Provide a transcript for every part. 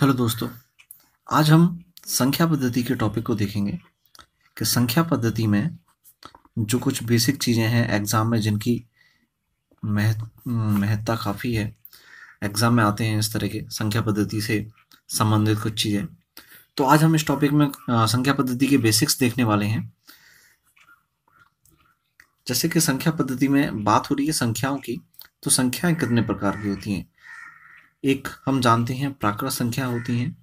Hello दोस्तों। आज हम संख्या पद्धति के टॉपिक को देखेंगे कि संख्या पद्धति में जो कुछ बेसिक चीज़ें हैं एग्ज़ाम में जिनकी महत्ता काफ़ी है। एग्ज़ाम में आते हैं इस तरह के संख्या पद्धति से संबंधित कुछ चीज़ें। तो आज हम इस टॉपिक में संख्या पद्धति के बेसिक्स देखने वाले हैं। जैसे कि संख्या पद्धति में बात हो रही है संख्याओं की, तो संख्याएं कितने प्रकार की होती हैं। एक हम जानते हैं प्राकृत संख्या होती हैं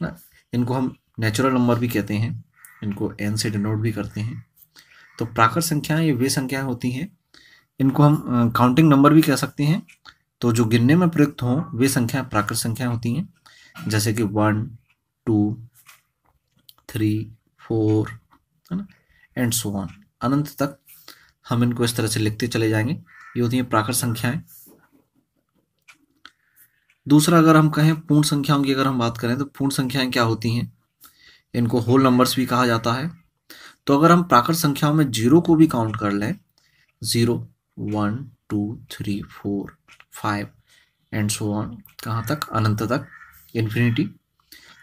ना, इनको हम नेचुरल नंबर भी कहते हैं, इनको एन से डिनोट भी करते हैं। तो प्राकृत संख्याएं ये वे संख्याएं होती हैं, इनको हम काउंटिंग नंबर भी कह सकते हैं। तो जो गिनने में प्रयुक्त हों वे संख्याएं प्राकृत संख्याएं होती हैं, जैसे कि 1, 2, 3, 4 है ना, एंड सो ऑन, अनंत तक हम इनको इस तरह से लिखते चले जाएंगे। ये होती हैं प्राकृत संख्याएं। दूसरा, अगर हम कहें पूर्ण संख्याओं की अगर हम बात करें तो पूर्ण संख्याएं क्या होती हैं, इनको होल नंबर्स भी कहा जाता है। तो अगर हम प्राकृत संख्याओं में जीरो को भी काउंट कर लें, 0, 1, 2, 3, 4, 5 एंड सो ऑन, कहाँ तक, अनंत तक, इन्फिनिटी,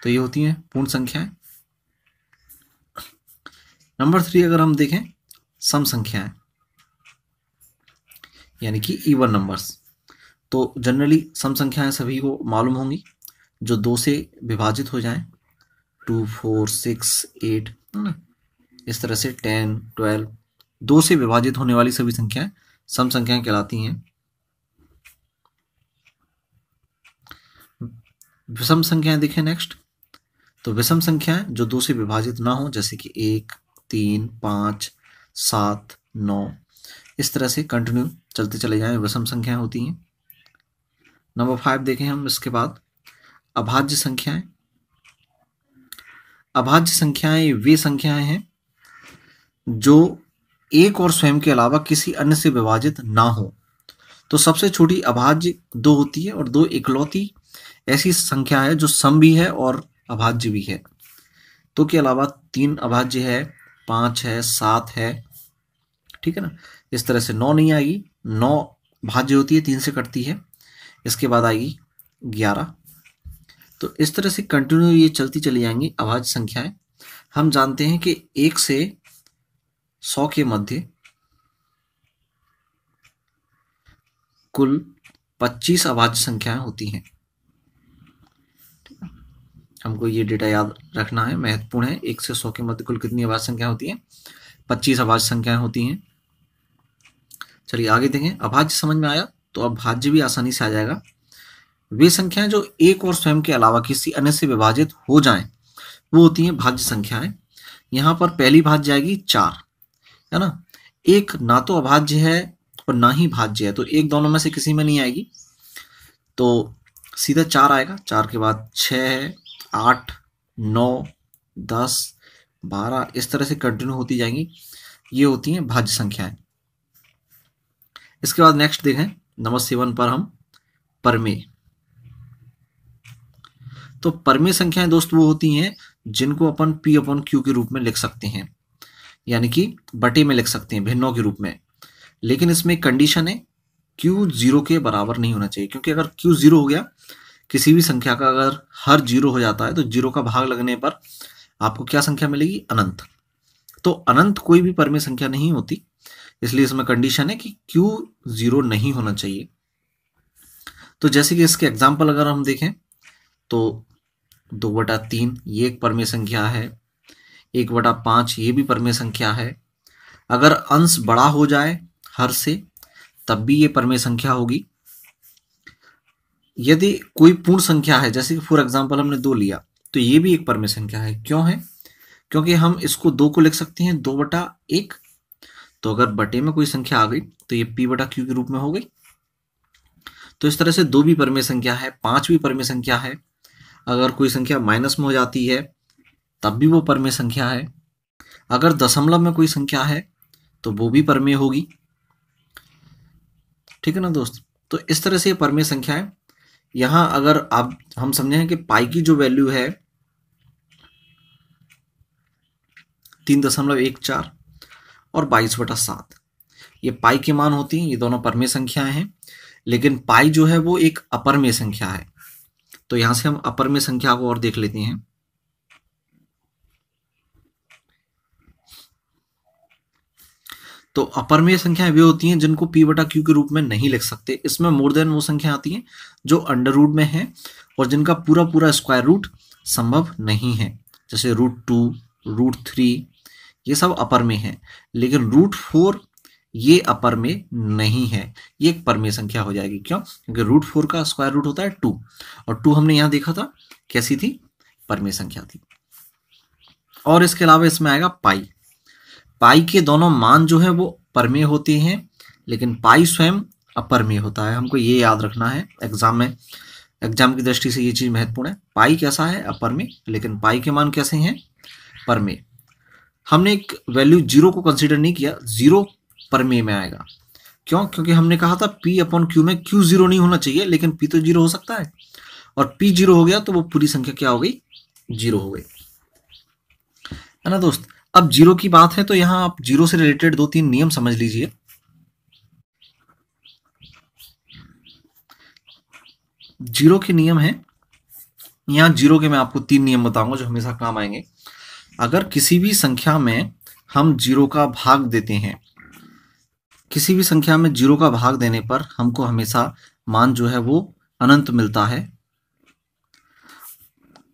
तो ये होती हैं पूर्ण संख्याएं। नंबर 3 अगर हम देखें सम संख्याएं, यानी कि इवन नंबर्स। तो जनरली सम संख्याएं सभी को मालूम होंगी, जो 2 से विभाजित हो जाएं, 2, 4, 6, 8 है ना, इस तरह से 10, 12, 2 से विभाजित होने वाली सभी संख्याएं सम संख्याएं कहलाती हैं। विषम संख्याएं देखें नेक्स्ट, तो विषम संख्याएं जो 2 से विभाजित ना हो, जैसे कि 1, 3, 5, 7, 9, इस तरह से कंटिन्यू चलते चले जाएं, विषम संख्याएं होती हैं। नंबर 5 देखें हम इसके बाद अभाज्य संख्याएं। अभाज्य संख्याएं वे संख्याएं हैं जो एक और स्वयं के अलावा किसी अन्य से विभाजित ना हो। तो सबसे छोटी अभाज्य 2 होती है और 2 इकलौती ऐसी संख्या है जो सम भी है और अभाज्य भी है। 2 के अलावा 3 अभाज्य है, 5 है, 7 है, ठीक है ना। इस तरह से 9 नहीं आएगी, 9 भाज्य होती है, 3 से कटती है, इसके बाद आएगी 11। तो इस तरह से कंटिन्यू ये चलती चली जाएंगी अभाज्य संख्याएं। हम जानते हैं कि 1 से 100 के मध्य कुल 25 अभाज्य संख्याएं होती हैं। हमको ये डेटा याद रखना है, महत्वपूर्ण है। 1 से 100 के मध्य कुल कितनी अभाज्य संख्याएं होती हैं? 25 अभाज्य संख्याएं होती हैं। चलिए आगे देखें। अभाज्य समझ में आया तो अब भाज्य भी आसानी से आ जाएगा। वे संख्याएं जो एक और स्वयं के अलावा किसी अन्य से विभाजित हो जाएं, वो होती हैं भाज्य संख्याएं। यहां पर पहली भाज्य आएगी 4, है ना। एक ना तो अभाज्य है और ना ही भाज्य है, तो एक दोनों में से किसी में नहीं आएगी, तो सीधा 4 आएगा। 4 के बाद 6 है, 8, 9, 10, 12, इस तरह से कंटिन्यू होती जाएंगी। ये होती हैं भाज्य संख्याएं। इसके बाद नेक्स्ट देखें नंबर 7 पर हम परमेय। तो परमेय संख्याएं दोस्त वो होती हैं जिनको अपन P/Q के रूप में लिख सकते हैं, यानी कि बटे में लिख सकते हैं, भिन्नों के रूप में। लेकिन इसमें कंडीशन है, Q 0 के बराबर नहीं होना चाहिए, क्योंकि अगर Q 0 हो गया, किसी भी संख्या का अगर हर 0 हो जाता है तो 0 का भाग लगने पर आपको क्या संख्या मिलेगी? अनंत। तो अनंत कोई भी परमेय संख्या नहीं होती, इसलिए इसमें कंडीशन है कि Q 0 नहीं होना चाहिए। तो जैसे कि इसके एग्जाम्पल अगर हम देखें तो 2/3 ये एक परमेय संख्या है, 1/5 ये भी परमेय संख्या है। अगर अंश बड़ा हो जाए हर से तब भी ये परमेय संख्या होगी। यदि कोई पूर्ण संख्या है, जैसे कि फॉर एग्जांपल हमने 2 लिया, तो ये भी एक परमेय संख्या है। क्यों है? क्योंकि हम इसको 2 को लिख सकते हैं 2/1। तो अगर बटे में कोई संख्या आ गई तो ये P/Q के रूप में हो गई। तो इस तरह से 2 भी परमेय संख्या है, 5 भी परमेय संख्या है। अगर कोई संख्या माइनस में हो जाती है तब भी वो परमेय संख्या है। अगर दशमलव में कोई संख्या है तो वो भी परमेय होगी, ठीक है ना दोस्त। तो इस तरह से परमेय संख्या है। यहां अगर आप हम समझें कि पाई की जो वैल्यू है 3.14 और 22/7, ये पाई के मान होती हैं, ये दोनों परमेय संख्याएं हैं। लेकिन पाई जो है वो एक अपरमेय संख्या है, तो यहां से हम अपर में संख्या को और देख लेते हैं। तो अपर में संख्याएं वे होती हैं जिनको p बटा q के रूप में नहीं लिख सकते। इसमें मोर देन वो संख्या आती हैं जो अंडर रूट में है और जिनका पूरा पूरा स्क्वायर रूट संभव नहीं है, जैसे √2, √3, ये सब अपर में है। लेकिन √4 ये अपर में नहीं है, ये एक परमेय संख्या हो जाएगी। क्यों? क्योंकि √4 का स्क्वायर रूट होता है 2 और 2 हमने यहां देखा था कैसी थी, परमेय संख्या थी। और इसके अलावा इसमें आएगा पाई। पाई के दोनों मान जो है वो परमेय होते हैं, लेकिन पाई स्वयं अपरमेय होता है। हमको ये याद रखना है, एग्जाम की दृष्टि से ये चीज महत्वपूर्ण है। पाई कैसा है? अपरमेय, लेकिन पाई के मान कैसे हैं? परमेय। हमने एक वैल्यू 0 को कंसीडर नहीं किया, 0 परमेय में आएगा। क्यों? क्योंकि हमने कहा था p/q में q 0 नहीं होना चाहिए, लेकिन p तो 0 हो सकता है, और p 0 हो गया तो वो पूरी संख्या क्या हो गई? 0 हो गई, है ना दोस्त। अब 0 की बात है तो यहां आप 0 से रिलेटेड 2-3 नियम समझ लीजिए। जीरो के नियम है, यहां 0 के मैं आपको 3 नियम बताऊंगा जो हमेशा काम आएंगे। अगर किसी भी संख्या में हम 0 का भाग देते हैं, किसी भी संख्या में 0 का भाग देने पर हमको हमेशा मान जो है वो अनंत मिलता है।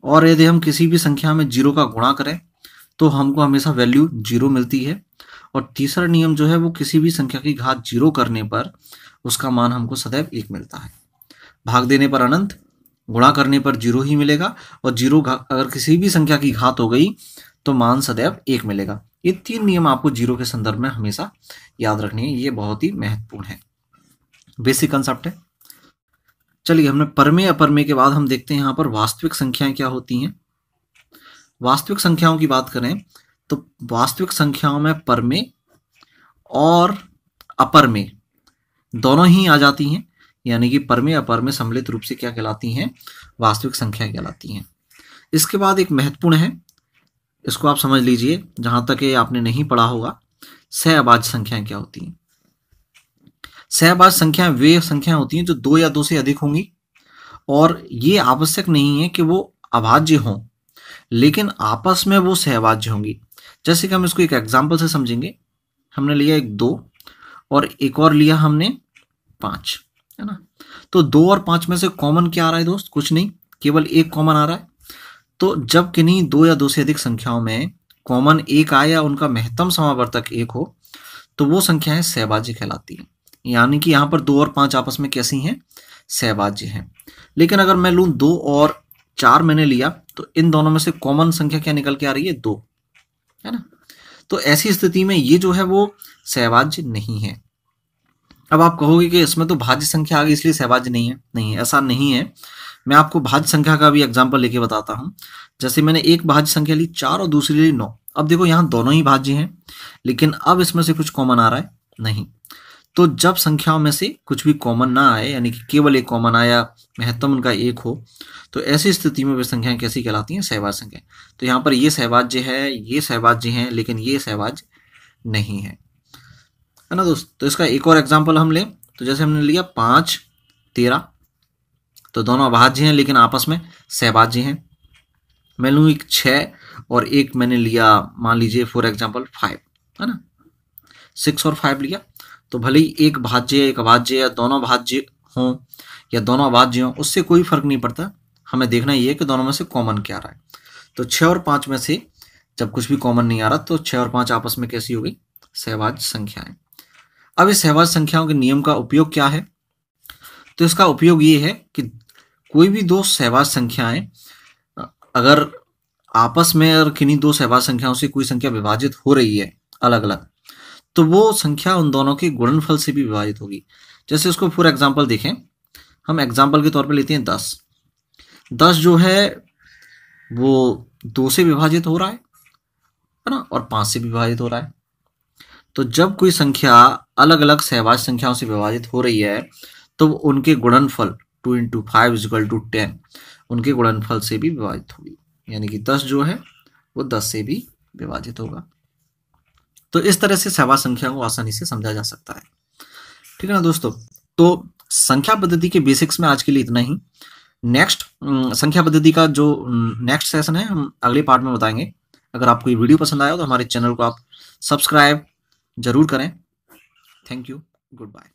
और यदि हम किसी भी संख्या में 0 का गुणा करें तो हमको हमेशा वैल्यू 0 मिलती है। और तीसरा नियम जो है वो किसी भी संख्या की घात 0 करने पर उसका मान हमको सदैव 1 मिलता है। भाग देने पर अनंत, गुणा करने पर 0 ही मिलेगा, और 0 अगर किसी भी संख्या की घात हो गई तो मान सदैव 1 मिलेगा। ये 3 नियम आपको 0 के संदर्भ में हमेशा याद रखने हैं, ये बहुत ही महत्वपूर्ण है, बेसिक कंसेप्ट है। चलिए, हमने परमेय अपरमेय के बाद हम देखते हैं यहाँ पर वास्तविक संख्याएं क्या होती हैं। वास्तविक संख्याओं की बात करें तो वास्तविक संख्याओं में परमेय और अपरमेय दोनों ही आ जाती हैं, यानी कि परमेय अपरमेय सम्मिलित रूप से क्या कहलाती हैं? वास्तविक संख्या कहलाती हैं। इसके बाद एक महत्वपूर्ण है, इसको आप समझ लीजिए, जहां तक ये आपने नहीं पढ़ा होगा, सहअभाज्य संख्याएं क्या होती हैं। सहअभाज्य संख्याएं वे संख्याएं होती हैं जो 2 या 2 से अधिक होंगी, और ये आवश्यक नहीं है कि वो अभाज्य हों, लेकिन आपस में वो सहभाज्य होंगी। जैसे कि हम इसको एक एग्जाम्पल से समझेंगे। हमने लिया एक 2 और एक और लिया हमने 5, है ना। तो 2 और 5 में से कॉमन क्या आ रहा है दोस्त? कुछ नहीं, केवल एक कॉमन आ रहा है। तो जब किन्हीं 2 या 2 से अधिक संख्याओं में कॉमन एक आए या उनका महत्तम समावर्तक 1 हो तो वो संख्याएं सहभाज्य कहलाती हैं। यानी कि यहाँ पर 2 और 5 आपस में कैसी हैं? सहभाज्य हैं। लेकिन अगर मैं लूँ 2 और 4 मैंने लिया तो इन दोनों में से कॉमन संख्या क्या निकल के आ रही है? 2, है ना। तो ऐसी स्थिति में ये जो है वो सहभाज्य नहीं है। अब आप कहोगे कि इसमें तो भाज्य संख्या आ गई इसलिए सहभाज्य नहीं है। नहीं, ऐसा नहीं है। मैं आपको भाज्य संख्या का भी एग्जाम्पल लेके बताता हूं। जैसे मैंने एक भाज्य संख्या ली 4 और दूसरी ली 9। अब देखो यहाँ दोनों ही भाज्य हैं, लेकिन अब इसमें से कुछ कॉमन आ रहा है? नहीं। तो जब संख्याओं में से कुछ भी कॉमन ना आए, यानी कि केवल एक कॉमन आया, महत्तम उनका 1 हो, तो ऐसी स्थिति में वे संख्याएं कैसी कहलाती हैं? सहभाज्य संख्या। तो यहाँ पर ये सहभाज्य है, ये सहभाज्य है, लेकिन ये सहभाज्य नहीं है ना दोस्त। तो इसका एक और एग्जाम्पल हम लें तो जैसे हमने लिया 5, 13, तो दोनों अभाज्य हैं लेकिन आपस में सहभाज्य हैं। मैं लूँ एक 6 और एक मैंने लिया, मान लीजिए फॉर एग्जाम्पल 5, है ना। 6 और 5 लिया तो भले ही एक भाज्य एक अभाज्य या दोनों भाज्य हों या दोनों अभाज्य हों, उससे कोई फर्क नहीं पड़ता। हमें देखना ये है कि दोनों में से कॉमन क्या आ रहा है। तो 6 और 5 में से जब कुछ भी कॉमन नहीं आ रहा तो 6 और 5 आपस में कैसी हो गई? सहभाज्य संख्याएं। अब इस सहभाज्य संख्याओं के नियम का उपयोग क्या है? तो इसका उपयोग ये है कि कोई भी दो सहभाज्य संख्याएं अगर आपस में अगर किन्हीं दो सहभाज्य संख्याओं से कोई संख्या विभाजित हो रही है अलग अलग, तो वो संख्या उन दोनों के गुणनफल से भी विभाजित होगी। जैसे उसको फॉर एग्जाम्पल देखें, हम एग्जाम्पल के तौर पे लेते हैं 10। 10 जो है वो 2 से विभाजित हो रहा है ना, और 5 से विभाजित हो रहा है। तो जब कोई संख्या अलग अलग सहभाज्य संख्याओं से विभाजित हो रही है तो उनके गुणनफल 2 × 5 = 10 उनके गुणनफल से भी विभाजित होगी, यानी कि 10 जो है वो 10 से भी विभाजित होगा। तो इस तरह से सहभाज्य संख्या को आसानी से समझा जा सकता है, ठीक है ना दोस्तों। तो संख्या पद्धति के बेसिक्स में आज के लिए इतना ही। नेक्स्ट संख्या पद्धति का जो नेक्स्ट सेशन है हम अगले पार्ट में बताएंगे। अगर आपको ये वीडियो पसंद आया तो हमारे चैनल को आप सब्सक्राइब जरूर करें। Thank you, good bye.